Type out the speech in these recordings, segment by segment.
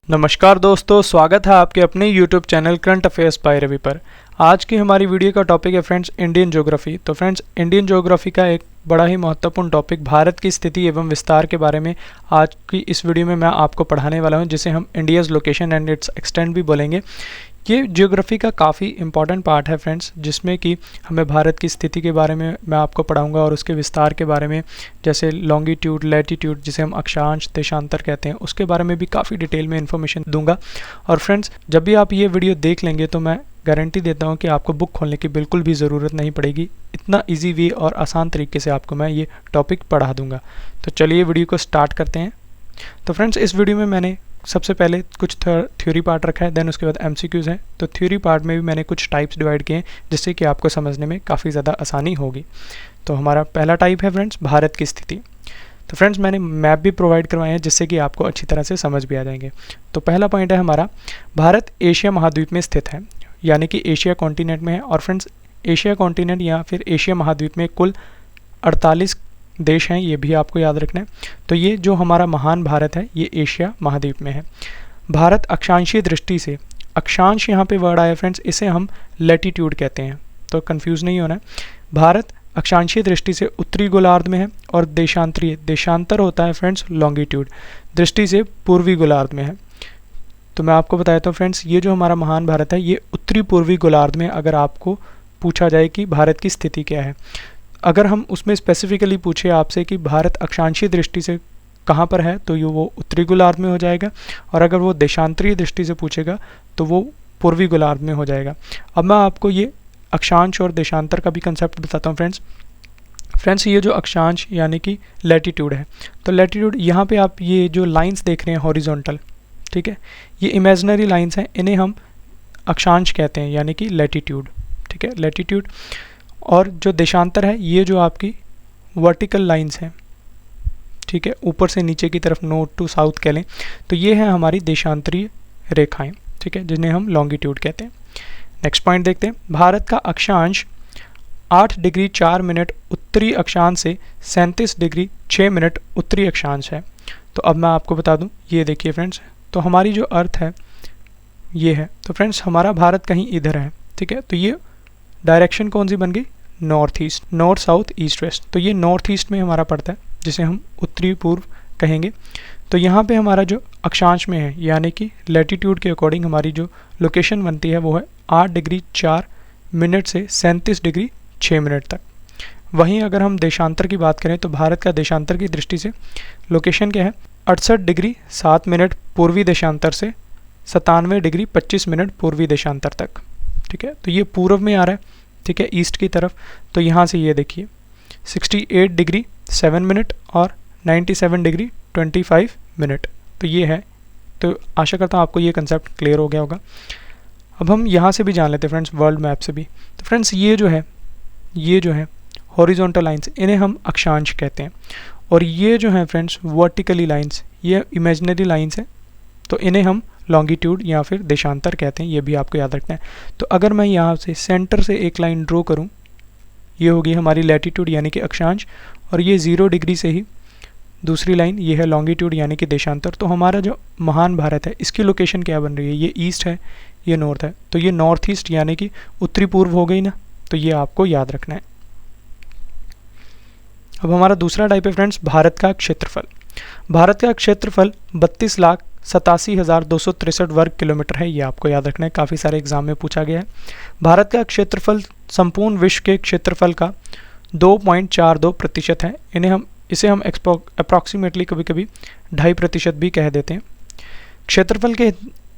नमस्कार दोस्तों, स्वागत है आपके अपने YouTube channel current affairs by Ravi पर। आज की हमारी वीडियो का टॉपिक है फ्रेंड्स इंडियन ज्योग्राफी। तो फ्रेंड्स इंडियन ज्योग्राफी का एक बड़ा ही महत्वपूर्ण टॉपिक भारत की स्थिति एवं विस्तार के बारे में आज की इस वीडियो में मैं आपको पढ़ाने वाला हूं, जिसे हम India's location and it's extent भी बोलेंगे। ये ज्योग्राफी का काफ़ी इंपॉर्टेंट पार्ट है फ्रेंड्स, जिसमें कि हमें भारत की स्थिति के बारे में मैं आपको पढ़ाऊंगा और उसके विस्तार के बारे में, जैसे लॉन्गिट्यूड, लैटिट्यूड जिसे हम अक्षांश, देशांतर कहते हैं, उसके बारे में भी काफ़ी डिटेल में इन्फॉर्मेशन दूंगा। और फ्रेंड्स जब भी आप ये वीडियो देख लेंगे तो मैं गारंटी देता हूँ कि आपको बुक खोलने की बिल्कुल भी ज़रूरत नहीं पड़ेगी। इतना ईजी वे और आसान तरीके से आपको मैं ये टॉपिक पढ़ा दूंगा। तो चलिए वीडियो को स्टार्ट करते हैं। तो फ्रेंड्स इस वीडियो में मैंने सबसे पहले कुछ थ्योरी पार्ट रखा है, देन उसके बाद एमसीक्यूज़ हैं। तो थ्योरी पार्ट में भी मैंने कुछ टाइप्स डिवाइड किए हैं, जिससे कि आपको समझने में काफ़ी ज़्यादा आसानी होगी। तो हमारा पहला टाइप है फ्रेंड्स भारत की स्थिति। तो फ्रेंड्स मैंने मैप भी प्रोवाइड करवाए हैं, जिससे कि आपको अच्छी तरह से समझ भी आ जाएंगे। तो पहला पॉइंट है हमारा, भारत एशिया महाद्वीप में स्थित है, यानी कि एशिया कॉन्टिनेंट में है। और फ्रेंड्स एशिया कॉन्टिनेंट या फिर एशिया महाद्वीप में कुल 48 देश हैं, ये भी आपको याद रखना है। तो ये जो हमारा महान भारत है ये एशिया महाद्वीप में है। भारत अक्षांशीय दृष्टि से, अक्षांश यहाँ पे वर्ड आया फ्रेंड्स, इसे हम लैटिट्यूड कहते हैं, तो कंफ्यूज नहीं होना है। भारत अक्षांशीय दृष्टि से उत्तरी गोलार्ध में है और देशांतरीय, देशांतर होता है फ्रेंड्स लॉन्गिट्यूड, दृष्टि से पूर्वी गोलार्ध में है। तो मैं आपको बताया था फ्रेंड्स, ये जो हमारा महान भारत है ये उत्तरी पूर्वी गोलार्ध में, अगर आपको पूछा जाए कि भारत की स्थिति क्या है, अगर हम उसमें स्पेसिफिकली पूछे आपसे कि भारत अक्षांशीय दृष्टि से कहाँ पर है, तो ये वो उत्तरी गोलार्ध में हो जाएगा। और अगर वो देशांतरीय दृष्टि से पूछेगा तो वो पूर्वी गोलार्ध में हो जाएगा। अब मैं आपको ये अक्षांश और देशांतर का भी कंसेप्ट बताता हूँ फ्रेंड्स ये जो अक्षांश यानी कि लैटिट्यूड है, तो लैटिट्यूड यहाँ पे आप ये जो लाइन्स देख रहे हैं हॉरिजॉन्टल, ठीक है, ये इमेजिनरी लाइन्स हैं, इन्हें हम अक्षांश कहते हैं यानी कि लैटिट्यूड, ठीक है, लैटिट्यूड। और जो देशांतर है ये जो आपकी वर्टिकल लाइंस हैं, ठीक है, ऊपर से नीचे की तरफ नॉर्थ टू साउथ कह लें, तो ये है हमारी देशांतरीय रेखाएं, ठीक है, जिन्हें हम लॉन्गिट्यूड कहते हैं। नेक्स्ट पॉइंट देखते हैं, भारत का अक्षांश 8 डिग्री 4 मिनट उत्तरी अक्षांश से 37 डिग्री 6 मिनट उत्तरी अक्षांश है। तो अब मैं आपको बता दूं, ये देखिए फ्रेंड्स, तो हमारी जो अर्थ है ये है, तो फ्रेंड्स हमारा भारत कहीं इधर है, ठीक है, तो ये डायरेक्शन कौन सी बन गई, north east, north south east west, तो ये नॉर्थ ईस्ट में हमारा पड़ता है, जिसे हम उत्तरी पूर्व कहेंगे। तो यहाँ पे हमारा जो अक्षांश में है यानी कि लैटिट्यूड के अकॉर्डिंग हमारी जो लोकेशन बनती है वो है 8 डिग्री 4 मिनट से 37 डिग्री 6 मिनट तक। वहीं अगर हम देशांतर की बात करें तो भारत का देशांतर की दृष्टि से लोकेशन क्या है, 68 डिग्री 7 मिनट पूर्वी देशांतर से 97 डिग्री 25 मिनट पूर्वी देशांतर तक, ठीक है, तो ये पूर्व में आ रहा है, ठीक है, ईस्ट की तरफ। तो यहाँ से ये देखिए 68 डिग्री 7 मिनट और 97 डिग्री 25 मिनट, तो ये है। तो आशा करता हूँ आपको ये कंसेप्ट क्लियर हो गया होगा। अब हम यहाँ से भी जान लेते हैं फ्रेंड्स, वर्ल्ड मैप से भी। तो फ्रेंड्स ये जो है हॉरिजॉन्टल लाइंस, इन्हें हम अक्षांश कहते हैं। और ये जो है फ्रेंड्स वर्टिकली लाइंस, ये इमेजिनरी लाइंस हैं, तो इन्हें हम लॉन्गिट्यूड या फिर देशांतर कहते हैं, ये भी आपको याद रखना है। तो अगर मैं यहाँ से सेंटर से एक लाइन ड्रॉ करूँ, ये होगी हमारी लैटिट्यूड यानी कि अक्षांश, और ये 0 डिग्री से ही दूसरी लाइन ये है लॉन्गिट्यूड यानी कि देशांतर। तो हमारा जो महान भारत है इसकी लोकेशन क्या बन रही है, ये ईस्ट है, ये नॉर्थ है, तो ये नॉर्थ ईस्ट यानी कि उत्तरी पूर्व हो गई ना, तो ये आपको याद रखना है। अब हमारा दूसरा टाइप है फ्रेंड्स भारत का क्षेत्रफल। भारत का क्षेत्रफल 32,87,263 वर्ग किलोमीटर है, ये आपको याद रखना है, काफ़ी सारे एग्जाम में पूछा गया है। भारत का क्षेत्रफल संपूर्ण विश्व के क्षेत्रफल का 2.42% है। इसे हम अप्रॉक्सीमेटली कभी कभी 2.5% भी कह देते हैं। क्षेत्रफल के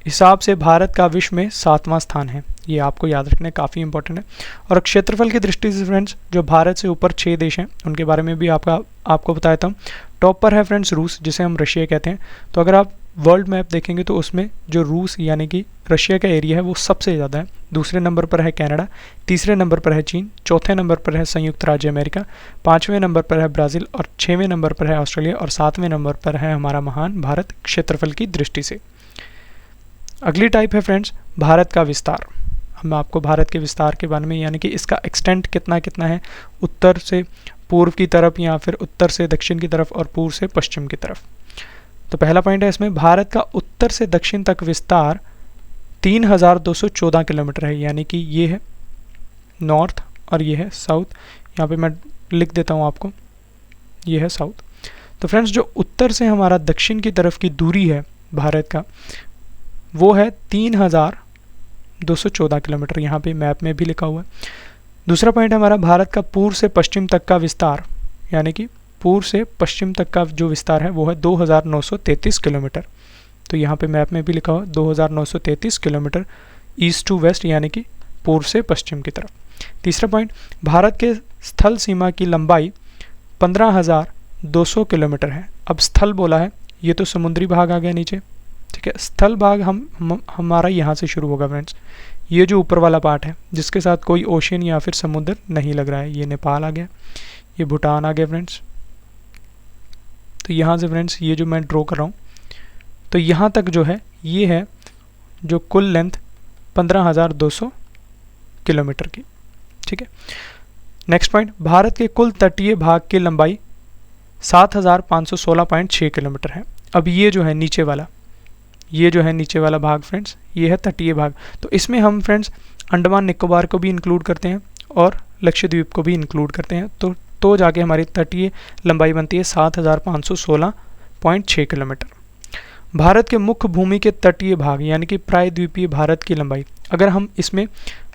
हिसाब से भारत का विश्व में 7वां स्थान है, ये आपको याद रखना है, काफ़ी इंपॉर्टेंट है। और क्षेत्रफल की दृष्टि से फ्रेंड्स जो भारत से ऊपर 6 देश हैं उनके बारे में भी आपको बताया था। टॉप पर है फ्रेंड्स रूस, जिसे हम रशिया कहते हैं। तो अगर आप वर्ल्ड मैप देखेंगे तो उसमें जो रूस यानी कि रशिया का एरिया है वो सबसे ज़्यादा है। दूसरे नंबर पर है कनाडा, तीसरे नंबर पर है चीन, चौथे नंबर पर है संयुक्त राज्य अमेरिका, 5वें नंबर पर है ब्राज़ील और 6वें नंबर पर है ऑस्ट्रेलिया और 7वें नंबर पर है हमारा महान भारत क्षेत्रफल की दृष्टि से। अगली टाइप है फ्रेंड्स भारत का विस्तार। हम आपको भारत के विस्तार के बारे में यानी कि इसका एक्सटेंट कितना है, उत्तर से पूर्व की तरफ या फिर उत्तर से दक्षिण की तरफ और पूर्व से पश्चिम की तरफ। तो पहला पॉइंट है इसमें, भारत का उत्तर से दक्षिण तक विस्तार 3214 किलोमीटर है, यानी कि ये है नॉर्थ और ये है साउथ। यहाँ पे मैं लिख देता हूँ आपको, ये है साउथ। तो फ्रेंड्स जो उत्तर से हमारा दक्षिण की तरफ की दूरी है भारत का, वो है 3214 किलोमीटर, यहाँ पे मैप में भी लिखा हुआ है। दूसरा पॉइंट हमारा, भारत का पूर्व से पश्चिम तक का विस्तार, यानी कि पूर्व से पश्चिम तक का जो विस्तार है वो है 2933 किलोमीटर। तो यहाँ पे मैप में भी लिखा हुआ 2933 किलोमीटर ईस्ट टू वेस्ट, यानी कि पूर्व से पश्चिम की तरफ। तीसरा पॉइंट, भारत के स्थल सीमा की लंबाई 15,200 किलोमीटर है। अब स्थल बोला है, ये तो समुद्री भाग आ गया नीचे, ठीक है। स्थल भाग हमारा यहाँ से शुरू होगा फ्रेंड्स, ये जो ऊपर वाला पार्ट है जिसके साथ कोई ओशन या फिर समुद्र नहीं लग रहा है, ये नेपाल आ गया, ये भूटान आ गया फ्रेंड्स। तो यहाँ से फ्रेंड्स ये जो मैं ड्रॉ कर रहा हूँ, तो यहाँ तक जो है ये है जो कुल लेंथ 15,200 किलोमीटर की, ठीक है। नेक्स्ट पॉइंट, भारत के कुल तटीय भाग की लंबाई 7,516.6 किलोमीटर है। अब ये जो है नीचे वाला, ये जो है नीचे वाला भाग फ्रेंड्स, ये है तटीय भाग। तो इसमें हम फ्रेंड्स अंडमान निकोबार को भी इंक्लूड करते हैं और लक्षद्वीप को भी इंक्लूड करते हैं, तो जाके हमारी तटीय लंबाई बनती है 7,516.6 किलोमीटर। भारत के मुख्य भूमि के तटीय भाग यानी कि प्रायद्वीपीय भारत की लंबाई, अगर हम इसमें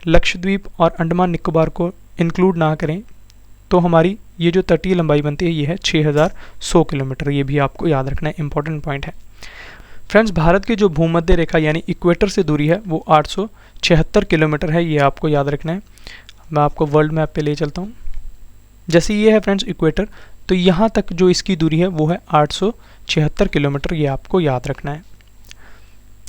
लक्षद्वीप और अंडमान निकोबार को इंक्लूड ना करें तो हमारी ये जो तटीय लंबाई बनती है ये है 6,100 किलोमीटर। ये भी आपको याद रखना है, इंपॉर्टेंट पॉइंट है फ्रेंड्स। भारत की जो भूमध्य रेखा यानी इक्वेटर से दूरी है वो 876 किलोमीटर है, ये आपको याद रखना है। मैं आपको वर्ल्ड मैप पे ले चलता हूँ। जैसे ये है फ्रेंड्स इक्वेटर, तो यहाँ तक जो इसकी दूरी है वो है 876 किलोमीटर, ये आपको याद रखना है।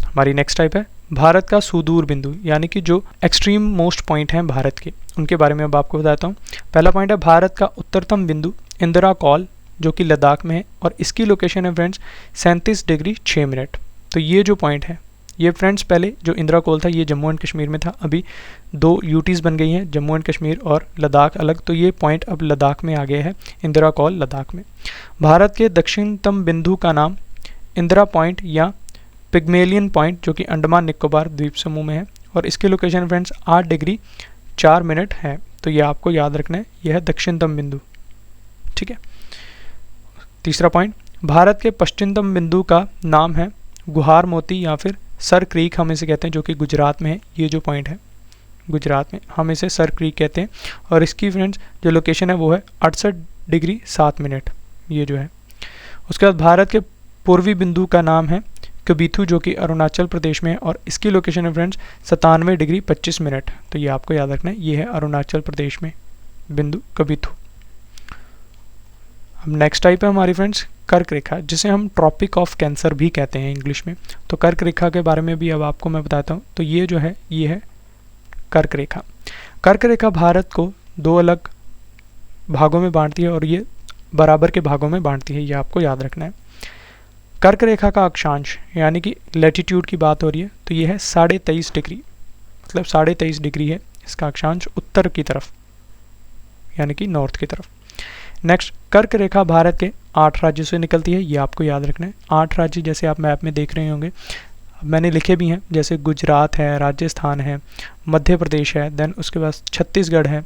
हमारी नेक्स्ट टाइप है भारत का सुदूर बिंदु, यानी कि जो एक्सट्रीम मोस्ट पॉइंट हैं भारत के, उनके बारे में अब आपको बताता हूँ। पहला पॉइंट है भारत का उत्तरतम बिंदु इंदिरा कॉल, जो कि लद्दाख में है, और इसकी लोकेशन है फ्रेंड्स 37 डिग्री 6 मिनट। तो ये जो पॉइंट है, ये फ्रेंड्स पहले जो इंदिरा कॉल था ये जम्मू एंड कश्मीर में था, अभी 2 यूटीज़ बन गई हैं, जम्मू एंड कश्मीर और लद्दाख अलग, तो ये पॉइंट अब लद्दाख में आ गया है, इंदिरा कॉल लद्दाख में। भारत के दक्षिणतम बिंदु का नाम इंदिरा पॉइंट या पिग्मेलियन पॉइंट, जो कि अंडमान निकोबार द्वीप समूह में है, और इसकी लोकेशन फ्रेंड्स 8 डिग्री 4 मिनट है। तो ये आपको याद रखना है, यह है दक्षिणतम बिंदु, ठीक है। तीसरा पॉइंट, भारत के पश्चिमतम बिंदु का नाम है गुहार मोती या फिर सर क्रीक हम इसे कहते हैं, जो कि गुजरात में है। ये जो पॉइंट है गुजरात में, हम इसे सर क्रीक कहते हैं, और इसकी फ्रेंड्स जो लोकेशन है वो है 68 डिग्री 7 मिनट, ये जो है। उसके बाद भारत के पूर्वी बिंदु का नाम है कबीथू, जो कि अरुणाचल प्रदेश में है, और इसकी लोकेशन है फ्रेंड्स 97 डिग्री 25 मिनट। तो ये आपको याद रखना है, ये है अरुणाचल प्रदेश में बिंदु कबीथू। अब नेक्स्ट टाइप है हमारी फ्रेंड्स कर्क रेखा, जिसे हम ट्रॉपिक ऑफ कैंसर भी कहते हैं इंग्लिश में। तो कर्क रेखा के बारे में भी अब आपको मैं बताता हूँ। तो ये जो है ये है कर्क रेखा। कर्क रेखा भारत को 2 अलग भागों में बांटती है और ये बराबर के भागों में बांटती है, ये आपको याद रखना है। कर्क रेखा का अक्षांश यानी कि लैटिट्यूड की बात हो रही है, तो ये है 23.5 डिग्री, मतलब 23.5 डिग्री है इसका अक्षांश उत्तर की तरफ, यानी कि नॉर्थ की तरफ। नेक्स्ट, कर्क रेखा भारत के 8 राज्यों से निकलती है, ये आपको याद रखना है। 8 राज्य जैसे आप मैप में देख रहे होंगे, मैंने लिखे भी हैं, जैसे गुजरात है, राजस्थान है, मध्य प्रदेश है, देन उसके बाद छत्तीसगढ़ है,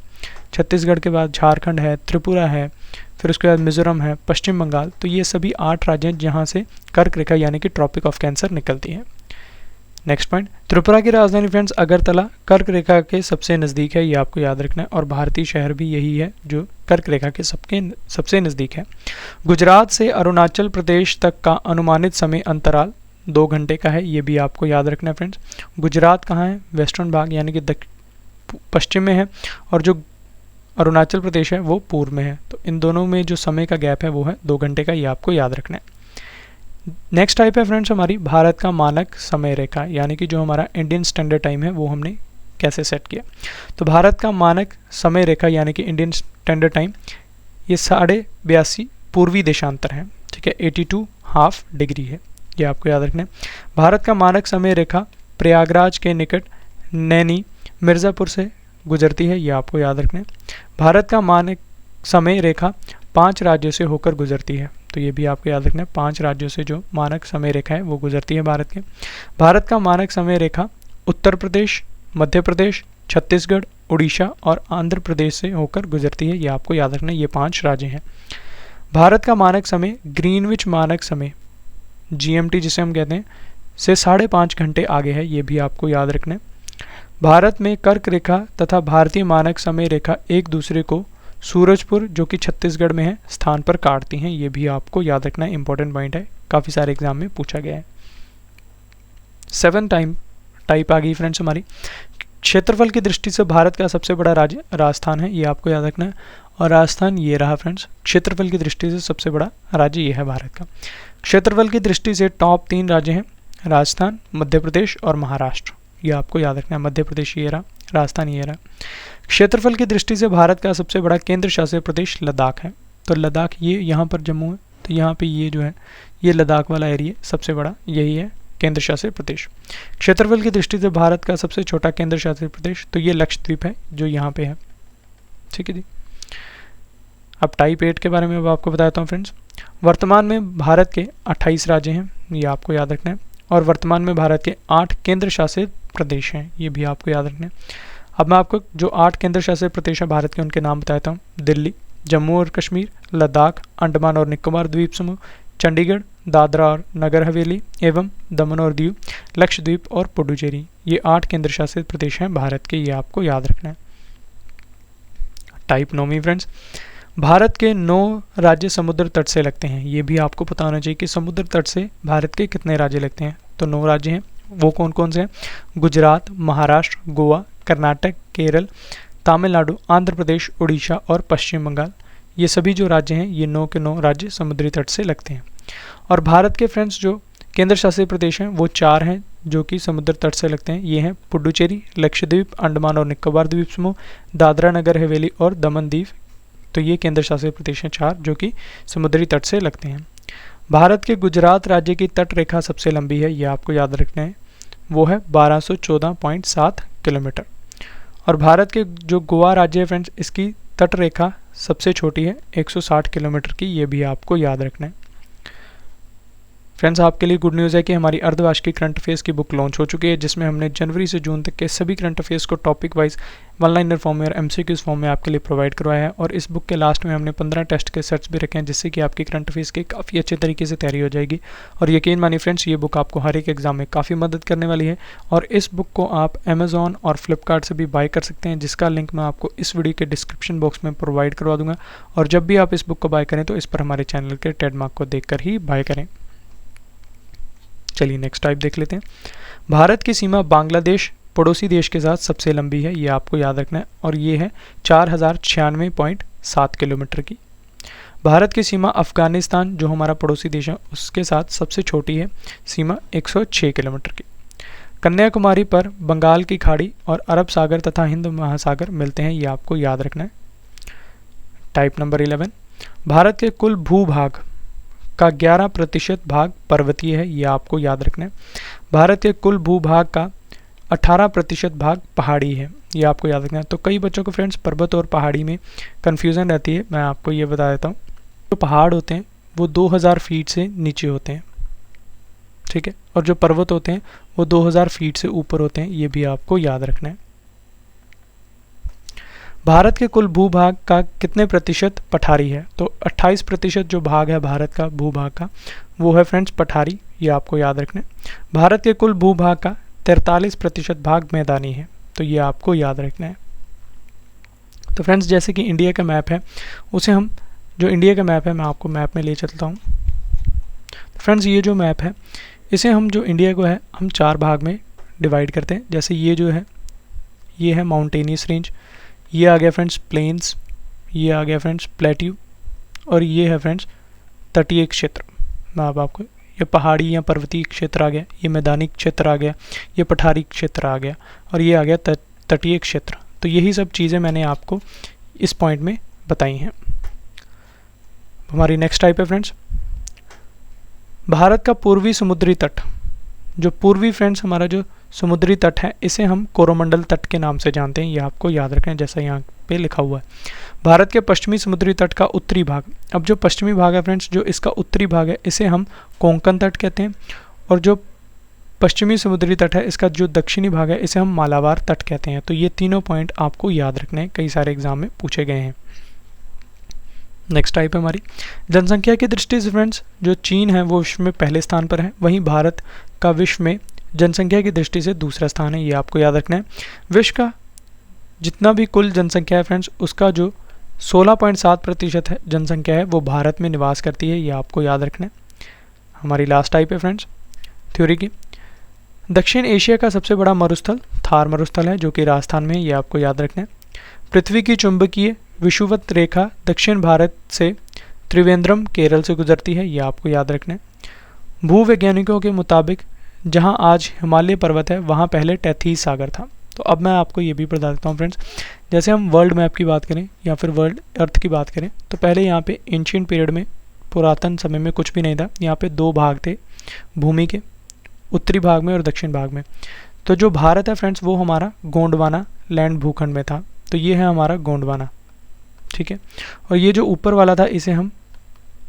छत्तीसगढ़ के बाद झारखंड है, त्रिपुरा है, फिर उसके बाद मिजोरम है, पश्चिम बंगाल। तो ये सभी 8 राज्य हैं जहाँ से कर्क रेखा यानी कि ट्रॉपिक ऑफ कैंसर निकलती है। नेक्स्ट पॉइंट, त्रिपुरा की राजधानी फ्रेंड्स अगरतला कर्क रेखा के सबसे नज़दीक है, ये आपको याद रखना है, और भारतीय शहर भी यही है जो कर्क रेखा के सबसे नज़दीक है। गुजरात से अरुणाचल प्रदेश तक का अनुमानित समय अंतराल 2 घंटे का है, ये भी आपको याद रखना है फ्रेंड्स। गुजरात कहाँ है? वेस्टर्न भाग यानी कि पश्चिम में है, और जो अरुणाचल प्रदेश है वो पूर्व में है। तो इन दोनों में जो समय का गैप है वो है 2 घंटे का, ये आपको याद रखना है। नेक्स्ट टाइप है फ्रेंड्स हमारी भारत का मानक समय रेखा, यानी कि जो हमारा इंडियन स्टैंडर्ड टाइम है वो हमने कैसे सेट किया। तो भारत का मानक समय रेखा यानी कि इंडियन स्टैंडर्ड टाइम ये 82.5 पूर्वी देशांतर है, ठीक है, 82.5 डिग्री है, ये आपको याद रखना है। भारत का मानक समय रेखा प्रयागराज के निकट नैनी मिर्ज़ापुर से गुजरती है, ये आपको याद रखना है। भारत का मानक समय रेखा 5 राज्यों से होकर गुजरती है, तो तो ये भी आपको याद रखना है। 5 राज्यों से जो मानक समय रेखा है वो गुजरती है भारत के। भारत का मानक समय रेखा उत्तर प्रदेश, मध्य प्रदेश, छत्तीसगढ़, उड़ीसा और आंध्र प्रदेश से होकर गुजरती है। ये आपको याद रखना है, ये 5 राज्य हैं। भारत का मानक समय ग्रीनविच मानक समय GMT जिसे हम कहते हैं से 5.5 घंटे आगे है। ये भी आपको याद रखना है। भारत में कर्क रेखा तथा भारतीय मानक समय रेखा एक दूसरे को सूरजपुर जो कि छत्तीसगढ़ में है स्थान पर काटती हैं। ये भी आपको याद रखना है, इंपॉर्टेंट पॉइंट है, काफ़ी सारे एग्जाम में पूछा गया है। 7 टाइप आ गई फ्रेंड्स हमारी। क्षेत्रफल की दृष्टि से भारत का सबसे बड़ा राज्य राजस्थान है, ये आपको याद रखना है। और राजस्थान ये रहा फ्रेंड्स, क्षेत्रफल की दृष्टि से सबसे बड़ा राज्य ये है भारत का। क्षेत्रफल की दृष्टि से टॉप 3 राज्य हैं, राजस्थान, मध्य प्रदेश और महाराष्ट्र। ये आपको याद रखना है, मध्य प्रदेश ये रहा, राजस्थान ये रहा। क्षेत्रफल की दृष्टि से भारत का सबसे बड़ा केंद्र शासित प्रदेश लद्दाख है। तो लद्दाख ये यहाँ पर जम्मू है, तो यहाँ पे ये जो है ये लद्दाख वाला एरिया सबसे बड़ा यही है केंद्र शासित प्रदेश। क्षेत्रफल की दृष्टि से भारत का सबसे छोटा केंद्र शासित प्रदेश तो ये लक्षद्वीप है जो यहाँ पे है। ठीक है जी। अब टाइप 8 के बारे में अब आपको बताता हूँ फ्रेंड्स। वर्तमान में भारत के 28 राज्य हैं, ये आपको याद रखना है। और वर्तमान में भारत के 8 केंद्र शासित प्रदेश हैं, ये भी आपको याद रखना है। अब मैं आपको जो 8 केंद्र शासित प्रदेश हैं भारत के उनके नाम बताता हूँ। दिल्ली, जम्मू और कश्मीर, लद्दाख, अंडमान और निकोबार द्वीप समूह, चंडीगढ़, दादरा और नगर हवेली एवं दमन और दीव, लक्षद्वीप और पुडुचेरी। ये 8 केंद्र शासित प्रदेश हैं भारत के, ये आपको याद रखना है। Type 9 friends. भारत के 9 राज्य समुद्र तट से लगते हैं। ये भी आपको पता होना चाहिए कि समुद्र तट से भारत के कितने राज्य लगते हैं। तो 9 राज्य हैं, वो कौन कौन से हैं? गुजरात, महाराष्ट्र, गोवा, कर्नाटक, केरल, तमिलनाडु, आंध्र प्रदेश, उड़ीसा और पश्चिम बंगाल। ये सभी जो राज्य हैं ये 9 के 9 राज्य समुद्री तट से लगते हैं। और भारत के फ्रेंड्स जो केंद्र शासित प्रदेश हैं वो 4 हैं जो कि समुद्र तट से लगते हैं। ये हैं पुडुचेरी, लक्षद्वीप, अंडमान और निकोबार द्वीप समूह, दादरा नगर हवेली और दमन दीव। तो ये केंद्र शासित प्रदेश हैं 4 जो कि समुद्री तट से लगते हैं। भारत के गुजरात राज्य की तट रेखा सबसे लंबी है, ये आपको याद रखना है, वो है 1214.7 किलोमीटर। और भारत के जो गोवा राज्य है फ्रेंड्स इसकी तट रेखा सबसे छोटी है 160 किलोमीटर की, ये भी आपको याद रखना है। फ्रेंड्स आपके लिए गुड न्यूज़ है कि हमारी अर्धवार्षिक करंट अफेयर्स की बुक लॉन्च हो चुकी है, जिसमें हमने जनवरी से जून तक के सभी करंट अफेयर्स को topic wise one liner form में और MCQs फॉर्म में आपके लिए प्रोवाइड करवाया है। और इस बुक के लास्ट में हमने 15 टेस्ट के सेट्स भी रखे हैं, जिससे कि आपकी करंट अफेयर्स की काफ़ी अच्छे तरीके से तैयारी हो जाएगी। और यकीन मानिए फ्रेंड्स ये बुक आपको हर एक एग्जाम में काफ़ी मदद करने वाली है। और इस बुक को आप अमेजॉन और फ्लिपकार्ट से भी बाय कर सकते हैं, जिसका लिंक मैं आपको इस वीडियो के डिस्क्रिप्शन बॉक्स में प्रोवाइड करवा दूंगा। और जब भी आप इस बुक को बाय करें तो इस पर हमारे चैनल के ट्रेडमार्क को देखकर ही बाय करें। चलिए नेक्स्ट टाइप देख लेते हैं। भारत की सीमा बांग्लादेश पड़ोसी देश के साथ सबसे लंबी है, ये आपको याद रखना है, और ये है 4096.7 किलोमीटर की। भारत की सीमा अफगानिस्तान जो हमारा पड़ोसी देश है उसके साथ सबसे छोटी है, सीमा 106 किलोमीटर की। कन्याकुमारी पर बंगाल की खाड़ी और अरब सागर तथा हिंद महासागर मिलते हैं, ये आपको याद रखना है। Type number 11। भारत के कुल भूभाग का 11% भाग पर्वतीय है, ये आपको याद रखना है। भारत के कुल भूभाग का 18% भाग पहाड़ी है, ये आपको याद रखना है। तो कई बच्चों को फ्रेंड्स पर्वत और पहाड़ी में कन्फ्यूज़न रहती है, मैं आपको ये बता देता हूँ। जो पहाड़ होते हैं वो 2000 फीट से नीचे होते हैं, ठीक है, और जो पर्वत होते हैं वो 2000 फीट से ऊपर होते हैं, ये भी आपको याद रखना है। भारत के कुल भूभाग का कितने प्रतिशत पठारी है? तो 28% जो भाग है भारत का भूभाग का वो है फ्रेंड्स पठारी, ये आपको याद रखना है। भारत के कुल भूभाग का 43% भाग मैदानी है, तो ये आपको याद रखना है। तो फ्रेंड्स जैसे कि इंडिया का मैप है उसे हम जो इंडिया का मैप है मैं आपको मैप में ले चलता हूँ। तो फ्रेंड्स ये जो मैप है इसे हम जो इंडिया को है हम 4 भाग में डिवाइड करते हैं। जैसे ये जो है ये है माउंटेनियस रेंज, ये आ गया फ्रेंड्स प्लेन्स, ये आ गया फ्रेंड्स प्लेट्यू, और ये है फ्रेंड्स तटीय क्षेत्र। मैं अब आपको ये पहाड़ी या पर्वतीय क्षेत्र आ गया, ये मैदानी क्षेत्र आ गया, ये पठारी क्षेत्र आ गया, और ये आ गया तटीय क्षेत्र। तो यही सब चीज़ें मैंने आपको इस पॉइंट में बताई हैं। हमारी नेक्स्ट टाइप है फ्रेंड्स भारत का पूर्वी समुद्री तट। जो पूर्वी फ्रेंड्स हमारा जो समुद्री तट है इसे हम कोरोमंडल तट के नाम से जानते हैं, ये आपको याद रखना है जैसा यहाँ पे लिखा हुआ है। भारत के पश्चिमी समुद्री तट का उत्तरी भाग, अब जो पश्चिमी भाग है फ्रेंड्स, जो इसका उत्तरी भाग है इसे हम कोंकण तट कहते हैं, और जो पश्चिमी समुद्री तट है इसका जो दक्षिणी भाग है इसे हम मालाबार तट कहते हैं। तो ये तीनों पॉइंट आपको याद रखने हैं, कई सारे एग्जाम में पूछे गए हैं। नेक्स्ट टाइप है हमारी जनसंख्या की दृष्टि से फ्रेंड्स, जो चीन है वो विश्व में पहले स्थान पर है, वहीं भारत का विश्व में जनसंख्या की दृष्टि से दूसरा स्थान है, ये आपको याद रखना है। विश्व का जितना भी कुल जनसंख्या है फ्रेंड्स, उसका जो 16.7% है जनसंख्या है वो भारत में निवास करती है, ये आपको याद रखना है। हमारी लास्ट टाइप है फ्रेंड्स थ्योरी की, दक्षिण एशिया का सबसे बड़ा मरुस्थल थार मरुस्थल है जो कि राजस्थान में है, ये आपको याद रखना है। पृथ्वी की चुंबकीय विषुवत रेखा दक्षिण भारत से त्रिवेंद्रम केरल से गुजरती है, ये आपको याद रखना है। भूवैज्ञानिकों के मुताबिक जहां आज हिमालय पर्वत है वहां पहले टैथीस सागर था। तो अब मैं आपको ये भी बता देता हूँ फ्रेंड्स, जैसे हम वर्ल्ड मैप की बात करें या फिर वर्ल्ड अर्थ की बात करें तो पहले यहाँ पे एंशियंट पीरियड में, पुरातन समय में कुछ भी नहीं था, यहाँ पे दो भाग थे भूमि के, उत्तरी भाग में और दक्षिण भाग में। तो जो भारत है फ्रेंड्स वो हमारा गोंडवाना लैंड भूखंड में था, तो ये है हमारा गोंडवाना, ठीक है। और ये जो ऊपर वाला था इसे हम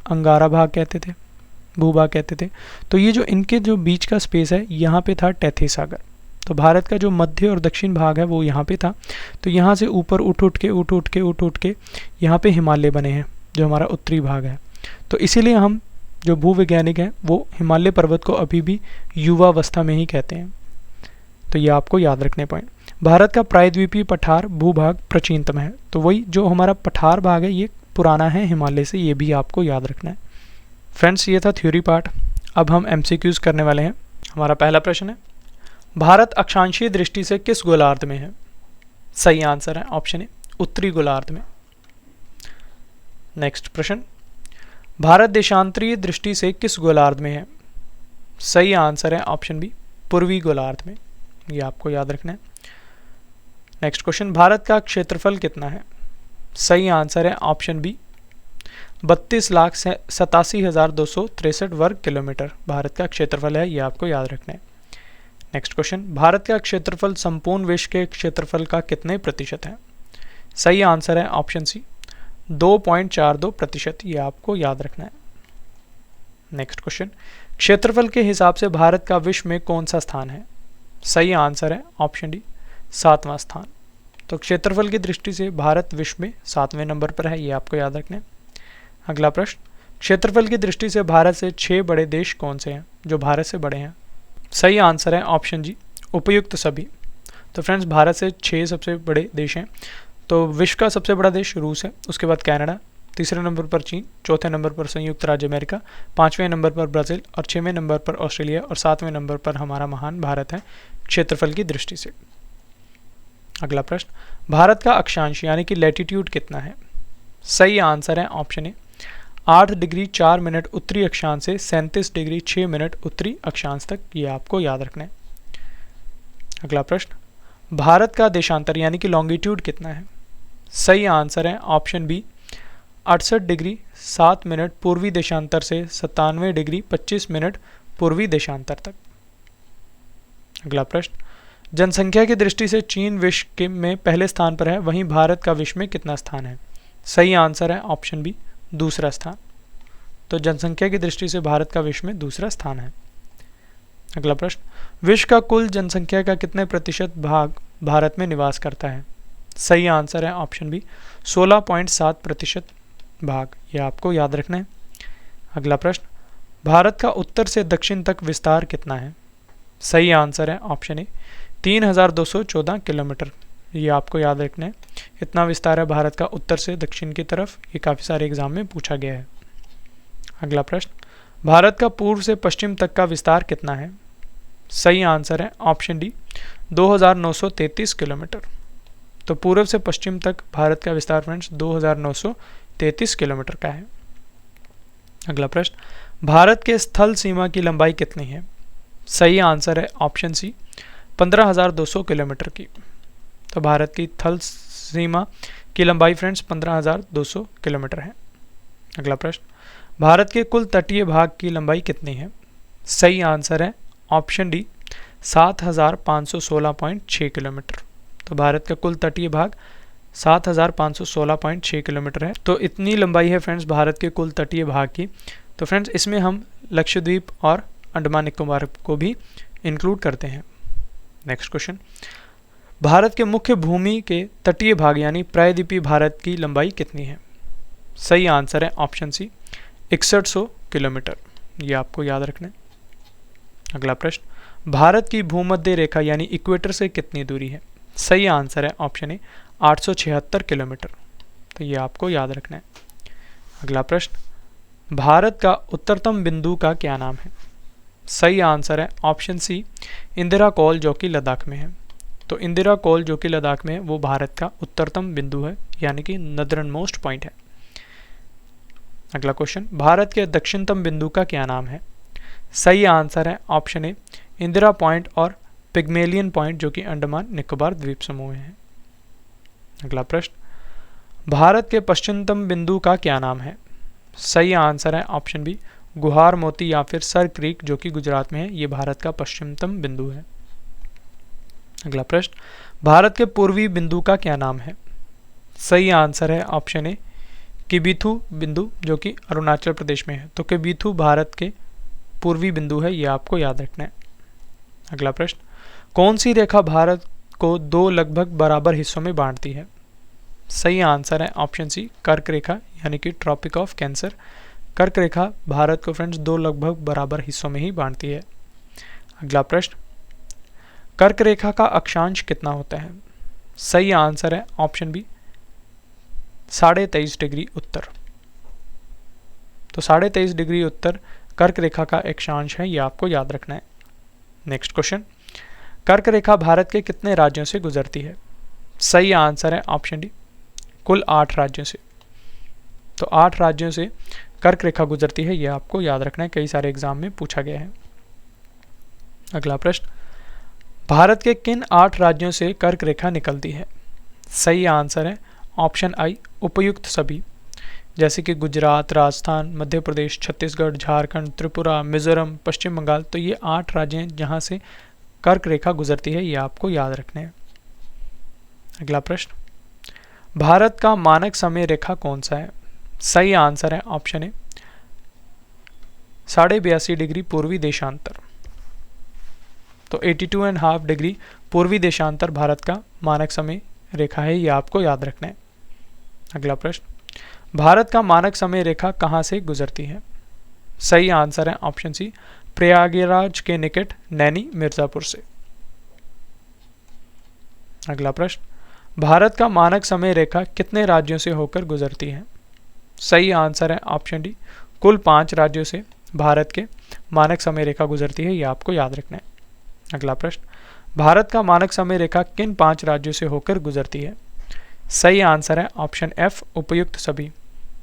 अंगारा भाग कहते थे, भूभाग कहते थे। तो ये जो इनके जो बीच का स्पेस है यहाँ पे था टैथीस सागर। तो भारत का जो मध्य और दक्षिण भाग है वो यहाँ पे था, तो यहाँ से ऊपर उठ उठ के यहाँ पे हिमालय बने हैं जो हमारा उत्तरी भाग है। तो इसीलिए हम जो भूवैज्ञानिक हैं वो हिमालय पर्वत को अभी भी युवावस्था में ही कहते हैं। तो ये आपको याद रखने पॉइंट। भारत का प्रायद्वीपीय पठार भूभाग प्राचीनतम है, तो वही जो हमारा पठार भाग है ये पुराना है हिमालय से, ये भी आपको याद रखना है। फ्रेंड्स ये था थ्योरी पार्ट। अब हम एमसीक्यूज करने वाले हैं। हमारा पहला प्रश्न है, भारत अक्षांशीय दृष्टि से किस गोलार्ध में है? सही आंसर है ऑप्शन ए उत्तरी गोलार्ध में। नेक्स्ट प्रश्न, भारत देशांतरीय दृष्टि से किस गोलार्ध में है? सही आंसर है ऑप्शन बी पूर्वी गोलार्ध में, ये आपको याद रखना है। नेक्स्ट क्वेश्चन, भारत का क्षेत्रफल कितना है? सही आंसर है ऑप्शन बी 32,87,263 वर्ग किलोमीटर भारत का क्षेत्रफल है, ये आपको याद रखना है। नेक्स्ट क्वेश्चन, भारत का क्षेत्रफल संपूर्ण विश्व के क्षेत्रफल का कितने प्रतिशत है? सही आंसर है ऑप्शन सी 2.42%, ये आपको याद रखना है। नेक्स्ट क्वेश्चन, क्षेत्रफल के हिसाब से भारत का विश्व में कौन सा स्थान है? सही आंसर है ऑप्शन डी 7वां स्थान। तो क्षेत्रफल की दृष्टि से भारत विश्व में 7वें नंबर पर है, ये आपको याद रखना है। अगला प्रश्न, क्षेत्रफल की दृष्टि से भारत से 6 बड़े देश कौन से हैं जो भारत से बड़े हैं? सही आंसर है ऑप्शन जी उपयुक्त सभी। तो फ्रेंड्स भारत से 6 सबसे बड़े देश हैं। तो विश्व का सबसे बड़ा देश रूस है, उसके बाद कनाडा, तीसरे नंबर पर चीन, चौथे नंबर पर संयुक्त राज्य अमेरिका, 5वें नंबर पर ब्राज़ील और 6वें नंबर पर ऑस्ट्रेलिया और 7वें नंबर पर हमारा महान भारत है क्षेत्रफल की दृष्टि से। अगला प्रश्न, भारत का अक्षांश यानी कि लैटिट्यूड कितना है? सही आंसर है ऑप्शन ए 8 डिग्री 4 मिनट उत्तरी अक्षांश से 37 डिग्री 6 मिनट उत्तरी अक्षांश तक, ये आपको याद रखना है। अगला प्रश्न, भारत का देशांतर यानी कि लॉन्गिट्यूड कितना है? सही आंसर है ऑप्शन बी 68 डिग्री 7 मिनट पूर्वी देशांतर से 97 डिग्री 25 मिनट पूर्वी देशांतर तक। अगला प्रश्न, जनसंख्या की दृष्टि से चीन विश्व में पहले स्थान पर है, वहीं भारत का विश्व में कितना स्थान है? सही आंसर है ऑप्शन बी दूसरा स्थान। तो जनसंख्या की दृष्टि से भारत का विश्व में दूसरा स्थान है। अगला प्रश्न, विश्व का कुल जनसंख्या का कितने प्रतिशत भाग भारत में निवास करता है? सही आंसर है ऑप्शन बी 16.7% भाग, ये आपको याद रखना है। अगला प्रश्न, भारत का उत्तर से दक्षिण तक विस्तार कितना है? सही आंसर है ऑप्शन ए 3,214 किलोमीटर, ये आपको याद रखना है। इतना विस्तार है भारत का उत्तर से दक्षिण की तरफ, ये काफ़ी सारे एग्जाम में पूछा गया है। अगला प्रश्न, भारत का पूर्व से पश्चिम तक का विस्तार कितना है? सही आंसर है ऑप्शन डी 2,933 किलोमीटर। तो पूर्व से पश्चिम तक भारत का विस्तार फ्रेंड्स 2,933 किलोमीटर का है। अगला प्रश्न, भारत के स्थल सीमा की लंबाई कितनी है? सही आंसर है ऑप्शन सी 15,200 किलोमीटर की। तो भारत की थल सीमा की लंबाई फ्रेंड्स 15,200 किलोमीटर है। अगला प्रश्न, भारत के कुल तटीय भाग की लंबाई कितनी है? सही आंसर है ऑप्शन डी 7,516.6 किलोमीटर। तो भारत का कुल तटीय भाग 7,516.6 किलोमीटर है। तो इतनी लंबाई है फ्रेंड्स भारत के कुल तटीय भाग की। तो फ्रेंड्स इसमें हम लक्षद्वीप और अंडमान निकोबार को भी इंक्लूड करते हैं। नेक्स्ट क्वेश्चन, भारत के मुख्य भूमि के तटीय भाग यानी प्रायद्वीपीय भारत की लंबाई कितनी है? सही आंसर है ऑप्शन सी 6100 किलोमीटर। ये आपको याद रखना है। अगला प्रश्न, भारत की भूमध्य रेखा यानी इक्वेटर से कितनी दूरी है? सही आंसर है ऑप्शन ए 876 किलोमीटर। तो ये आपको याद रखना है। अगला प्रश्न, भारत का उत्तरतम बिंदु का क्या नाम है? सही आंसर है ऑप्शन सी इंदिरा कॉल जो कि लद्दाख में है। तो इंदिरा कॉल जो कि लद्दाख में है वो भारत का उत्तरतम बिंदु है यानी कि नदर्न मोस्ट पॉइंट है। अगला क्वेश्चन, भारत के दक्षिणतम बिंदु का क्या नाम है? सही आंसर है ऑप्शन ए इंदिरा पॉइंट और पिग्मेलियन पॉइंट जो कि अंडमान निकोबार द्वीप समूह में है। अगला प्रश्न, भारत के पश्चिमतम बिंदु का क्या नाम है? सही आंसर है ऑप्शन बी गुहार मोती या फिर सर क्रीक जो कि गुजरात में है। ये भारत का पश्चिमतम बिंदु है। अगला प्रश्न, भारत के पूर्वी बिंदु का क्या नाम है? सही आंसर है ऑप्शन ए किबिथु बिंदु जो कि अरुणाचल प्रदेश में है। तो किबिथु भारत के पूर्वी बिंदु है, ये आपको याद रखना है। अगला प्रश्न, कौन सी रेखा भारत को दो लगभग बराबर हिस्सों में बांटती है? सही आंसर है ऑप्शन सी कर्क रेखा यानी कि ट्रॉपिक ऑफ कैंसर। कर्क रेखा भारत को फ्रेंड्स दो लगभग बराबर हिस्सों में ही बांटती है। अगला प्रश्न, कर्क रेखा का अक्षांश कितना होता है? सही आंसर है ऑप्शन बी 23.5 डिग्री उत्तर। तो 23.5 डिग्री उत्तर कर्क रेखा का अक्षांश है, ये आपको याद रखना है। नेक्स्ट क्वेश्चन, कर्क रेखा भारत के कितने राज्यों से गुजरती है? सही आंसर है ऑप्शन डी कुल 8 राज्यों से। तो 8 राज्यों से कर्क रेखा गुजरती है, यह आपको याद रखना है, कई सारे एग्जाम में पूछा गया है। अगला प्रश्न, भारत के किन 8 राज्यों से कर्क रेखा निकलती है? सही आंसर है ऑप्शन आई उपयुक्त सभी, जैसे कि गुजरात, राजस्थान, मध्य प्रदेश, छत्तीसगढ़, झारखंड, त्रिपुरा, मिजोरम, पश्चिम बंगाल। तो ये 8 राज्य हैं जहाँ से कर्क रेखा गुजरती है, ये आपको याद रखने हैं। अगला प्रश्न, भारत का मानक समय रेखा कौन सा है? सही आंसर है ऑप्शन ए 82.5 डिग्री पूर्वी देशांतर। तो 82.5 डिग्री पूर्वी देशांतर भारत का मानक समय रेखा है, ये आपको याद रखना है। अगला प्रश्न, भारत का मानक समय रेखा कहाँ से गुजरती है? सही आंसर है ऑप्शन सी प्रयागराज के निकट नैनी मिर्जापुर से। अगला प्रश्न, भारत का मानक समय रेखा कितने राज्यों से होकर गुजरती है? सही आंसर है ऑप्शन डी कुल 5 राज्यों से भारत के मानक समय रेखा गुजरती है, ये आपको याद रखना है। अगला प्रश्न, भारत का मानक समय रेखा किन 5 राज्यों से होकर गुजरती है? सही आंसर है ऑप्शन एफ उपयुक्त सभी,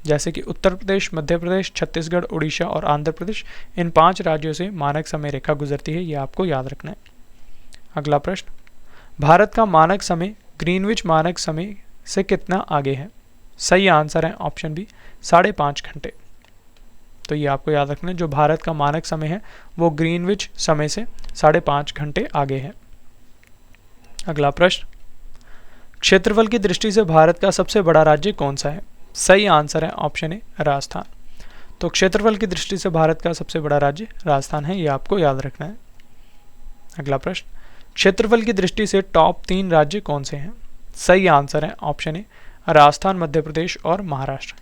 जैसे कि उत्तर प्रदेश, मध्य प्रदेश, छत्तीसगढ़, उड़ीसा और आंध्र प्रदेश। इन 5 राज्यों से मानक समय रेखा गुजरती है, ये आपको याद रखना है। अगला प्रश्न, भारत का मानक समय ग्रीनविच मानक समय से कितना आगे है? सही आंसर है ऑप्शन बी 5.5 घंटे। तो ये आपको याद रखना है, जो भारत का मानक समय है वो ग्रीनविच समय से 5.5 घंटे आगे है। अगला प्रश्न, क्षेत्रफल की दृष्टि से भारत का सबसे बड़ा राज्य कौन सा है? सही आंसर है ऑप्शन ए राजस्थान। तो क्षेत्रफल की दृष्टि से भारत का सबसे बड़ा राज्य राजस्थान है, ये आपको याद रखना है। अगला प्रश्न, क्षेत्रफल की दृष्टि से टॉप 3 राज्य कौन से हैं? सही आंसर है ऑप्शन ए राजस्थान, मध्य प्रदेश और महाराष्ट्र।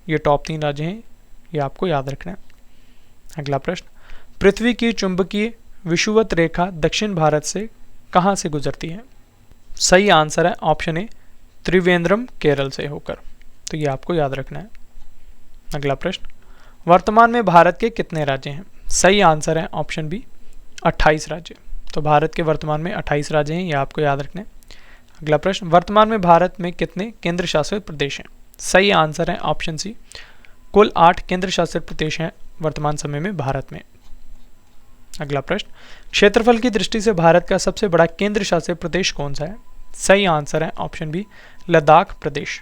ये टॉप 3 राज्य हैं, ये आपको याद रखना है। अगला प्रश्न, पृथ्वी की चुंबकीय विषुवत रेखा दक्षिण भारत से कहाँ से गुजरती है? सही आंसर है ऑप्शन ए त्रिवेंद्रम केरल से होकर। तो ये आपको याद रखना है। अगला प्रश्न, वर्तमान में भारत के कितने राज्य हैं? सही आंसर है ऑप्शन बी 28 राज्य। तो भारत के वर्तमान में 28 राज्य हैं, ये आपको याद रखना है। अगला प्रश्न, वर्तमान में भारत में कितने केंद्र शासित प्रदेश हैं? सही आंसर है ऑप्शन सी कुल 8 केंद्र शासित प्रदेश हैं वर्तमान समय में भारत में। अगला प्रश्न, क्षेत्रफल की दृष्टि से भारत का सबसे बड़ा केंद्र शासित प्रदेश कौन सा है? सही आंसर है ऑप्शन बी लद्दाख प्रदेश।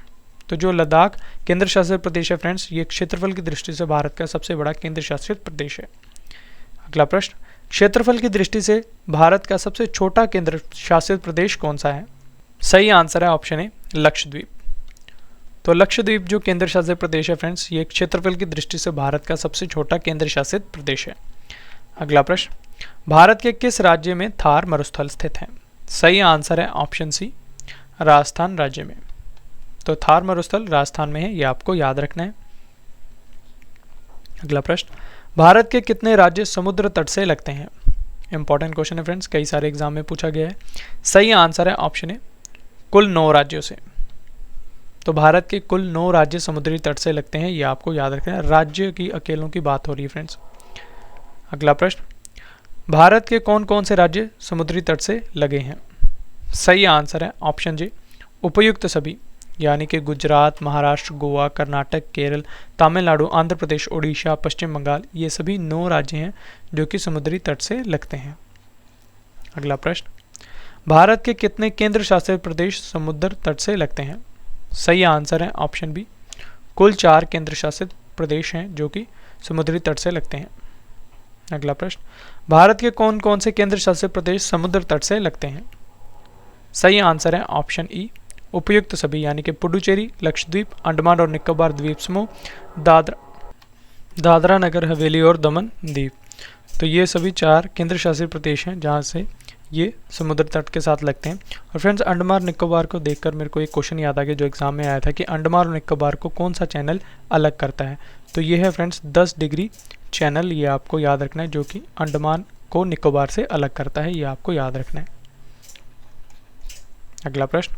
तो जो लद्दाख केंद्र शासित प्रदेश है फ्रेंड्स, ये क्षेत्रफल की दृष्टि से भारत का सबसे बड़ा केंद्र शासित प्रदेश है। अगला प्रश्न, क्षेत्रफल की दृष्टि से भारत का सबसे छोटा केंद्र शासित प्रदेश कौन सा है? सही आंसर है ऑप्शन ए लक्षद्वीप। तो लक्षद्वीप जो केंद्र शासित प्रदेश है फ्रेंड्स, ये क्षेत्रफल की दृष्टि से भारत का सबसे छोटा केंद्र शासित प्रदेश है। अगला प्रश्न, भारत के किस राज्य में थार मरुस्थल स्थित है? सही आंसर है ऑप्शन सी राजस्थान राज्य में। तो थार मरुस्थल राजस्थान में है, ये आपको याद रखना है। अगला प्रश्न, भारत के कितने राज्य समुद्र तट से लगते हैं? इंपॉर्टेंट क्वेश्चन है फ्रेंड्स, कई सारे एग्जाम में पूछा गया है। सही आंसर है ऑप्शन ए कुल 9 राज्यों से। तो भारत के कुल 9 राज्य समुद्री तट से लगते हैं, ये आपको याद रखना है। राज्य की अकेलों की बात हो रही है फ्रेंड्स। अगला प्रश्न, भारत के कौन कौन से राज्य समुद्री तट से लगे हैं? सही आंसर है ऑप्शन जे उपयुक्त सभी, यानी कि गुजरात, महाराष्ट्र, गोवा, कर्नाटक, केरल, तमिलनाडु, आंध्र प्रदेश, ओडिशा, पश्चिम बंगाल, ये सभी 9 राज्य हैं जो कि समुद्री तट से लगते हैं। अगला प्रश्न, भारत के कितने केंद्र शासित प्रदेश समुद्र तट से लगते हैं? सही आंसर है ऑप्शन बी कुल 4 केंद्र शासित प्रदेश हैं जो कि समुद्री तट से लगते हैं। अगला प्रश्न, भारत के कौन कौन से केंद्र शासित प्रदेश समुद्र तट से लगते हैं? सही आंसर है ऑप्शन ई उपयुक्त सभी, यानी कि पुडुचेरी, लक्षद्वीप, अंडमान और निकोबार द्वीप समूह, दादरा नगर हवेली और दमन द्वीप। तो ये सभी 4 केंद्र शासित प्रदेश हैं जहाँ से ये समुद्र तट के साथ लगते हैं। और फ्रेंड्स, अंडमान निकोबार को देखकर मेरे को एक क्वेश्चन याद आ गया जो एग्जाम में आया था कि अंडमान और निकोबार को कौन सा चैनल अलग करता है? तो ये है फ्रेंड्स 10 डिग्री चैनल, ये आपको याद रखना है, जो कि अंडमान को निकोबार से अलग करता है, ये आपको याद रखना है। अगला प्रश्न,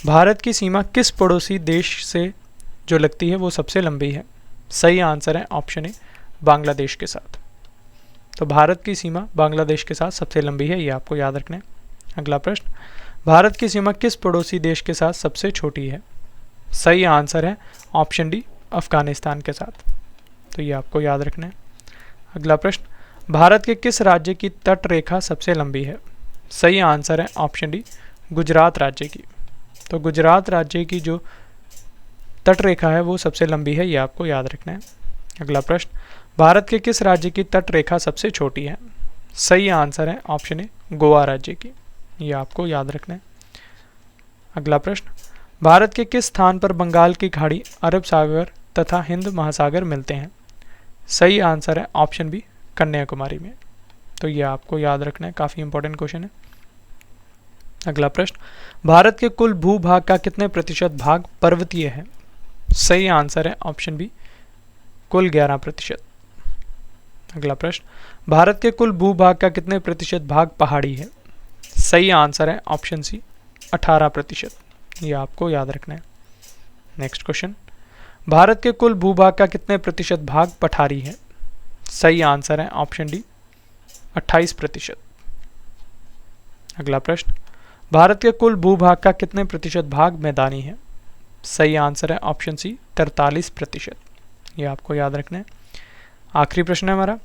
भारत की सीमा किस पड़ोसी देश से जो लगती है वो सबसे लंबी है? सही आंसर है ऑप्शन ए बांग्लादेश के साथ। तो भारत की सीमा बांग्लादेश के साथ सबसे लंबी है, ये आपको याद रखना है। अगला प्रश्न, भारत की सीमा किस पड़ोसी देश के साथ सबसे छोटी है? सही आंसर है ऑप्शन डी अफगानिस्तान के साथ। तो ये आपको याद रखना है। अगला प्रश्न, भारत के किस राज्य की तट रेखा सबसे लंबी है? सही आंसर है ऑप्शन डी गुजरात राज्य की। तो गुजरात राज्य की जो तट रेखा है वो सबसे लंबी है, ये आपको याद रखना है। अगला प्रश्न, भारत के किस राज्य की तट रेखा सबसे छोटी है? सही आंसर है ऑप्शन ए गोवा राज्य की, ये आपको याद रखना है। अगला प्रश्न, भारत के किस स्थान पर बंगाल की खाड़ी, अरब सागर तथा हिंद महासागर मिलते हैं? सही आंसर है ऑप्शन बी कन्याकुमारी में। तो ये आपको याद रखना है, काफ़ी इंपॉर्टेंट क्वेश्चन है। अगला प्रश्न, भारत के कुल भूभाग का कितने प्रतिशत भाग पर्वतीय है? सही आंसर है ऑप्शन बी कुल 11%। अगला प्रश्न, भारत के कुल भूभाग का कितने प्रतिशत भाग पहाड़ी है? सही आंसर है ऑप्शन सी 18%, ये आपको याद रखना है। नेक्स्ट क्वेश्चन, भारत के कुल भूभाग का कितने प्रतिशत भाग पठारी है? सही आंसर है ऑप्शन डी 28%। अगला प्रश्न, भारत के कुल भूभाग का कितने प्रतिशत भाग मैदानी है? सही आंसर है ऑप्शन सी 43%, ये आपको याद रखना है। आखिरी प्रश्न है हमारा,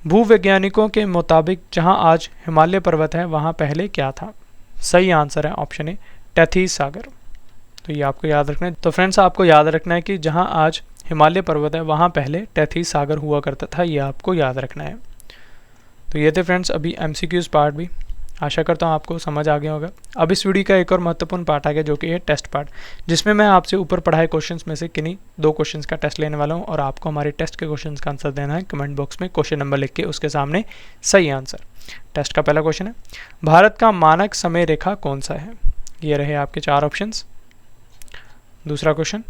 भूवैज्ञानिकों के मुताबिक जहां आज हिमालय पर्वत है वहां पहले क्या था? सही आंसर है ऑप्शन ए टैथीस सागर। तो ये आपको याद रखना है। तो फ्रेंड्स, आपको याद रखना है कि जहां आज हिमालय पर्वत है वहां पहले टैथीस सागर हुआ करता था, ये आपको याद रखना है। तो ये थे फ्रेंड्स अभी MCQs पार्ट भी, आशा करता हूँ आपको समझ आ गया होगा। अब इस वीडियो का एक और महत्वपूर्ण पार्ट आ गया जो कि है टेस्ट पार्ट, जिसमें मैं आपसे ऊपर पढ़ाए क्वेश्चंस में से किन्हीं 2 क्वेश्चंस का टेस्ट लेने वाला हूँ और आपको हमारे टेस्ट के क्वेश्चंस का आंसर देना है। कमेंट बॉक्स में क्वेश्चन नंबर लिख के उसके सामने सही आंसर। टेस्ट का पहला क्वेश्चन है, भारत का मानक समय रेखा कौन सा है? ये रहे आपके 4 ऑप्शंस। दूसरा क्वेश्चन,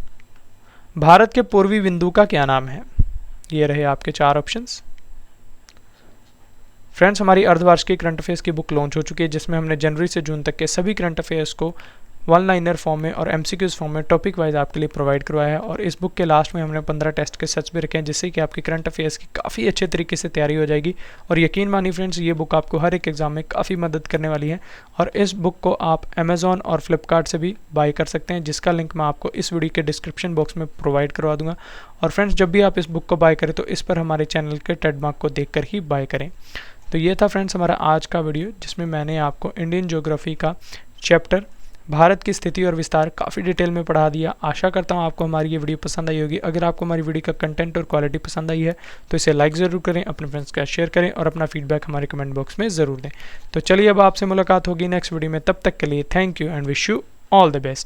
भारत के पूर्वी बिंदु का क्या नाम है? ये रहे आपके 4 ऑप्शंस। फ्रेंड्स, हमारी अर्धवार्षिक करंट अफेयर्स की बुक लॉन्च हो चुकी है, जिसमें हमने जनवरी से जून तक के सभी करंट अफेयर्स को 1-लाइनर फॉर्म में और MCQs फॉर्म में टॉपिक वाइज आपके लिए प्रोवाइड करवाया है। और इस बुक के लास्ट में हमने 15 टेस्ट के सेट्स भी रखे हैं, जिससे कि आपकी करंट अफेयर्स की काफ़ी अच्छे तरीके से तैयारी हो जाएगी। और यकीन मानिए फ्रेंड्स, ये बुक आपको हर एक एग्जाम में काफ़ी मदद करने वाली है। और इस बुक को आप अमेजॉन और फ्लिपकार्ट से भी बाय कर सकते हैं, जिसका लिंक मैं आपको इस वीडियो के डिस्क्रिप्शन बॉक्स में प्रोवाइड करवा दूंगा। और फ्रेंड्स, जब भी आप इस बुक को बाय करें तो इस पर हमारे चैनल के ट्रेडमार्क को देख कर ही बाय करें। तो ये था फ्रेंड्स हमारा आज का वीडियो, जिसमें मैंने आपको इंडियन ज्योग्राफी का चैप्टर भारत की स्थिति और विस्तार काफ़ी डिटेल में पढ़ा दिया। आशा करता हूँ आपको हमारी ये वीडियो पसंद आई होगी। अगर आपको हमारी वीडियो का कंटेंट और क्वालिटी पसंद आई है तो इसे लाइक ज़रूर करें, अपने फ्रेंड्स के साथ शेयर करें और अपना फीडबैक हमारे कमेंट बॉक्स में ज़रूर दें। तो चलिए अब आपसे मुलाकात होगी नेक्स्ट वीडियो में, तब तक के लिए thank you and wish you all the best.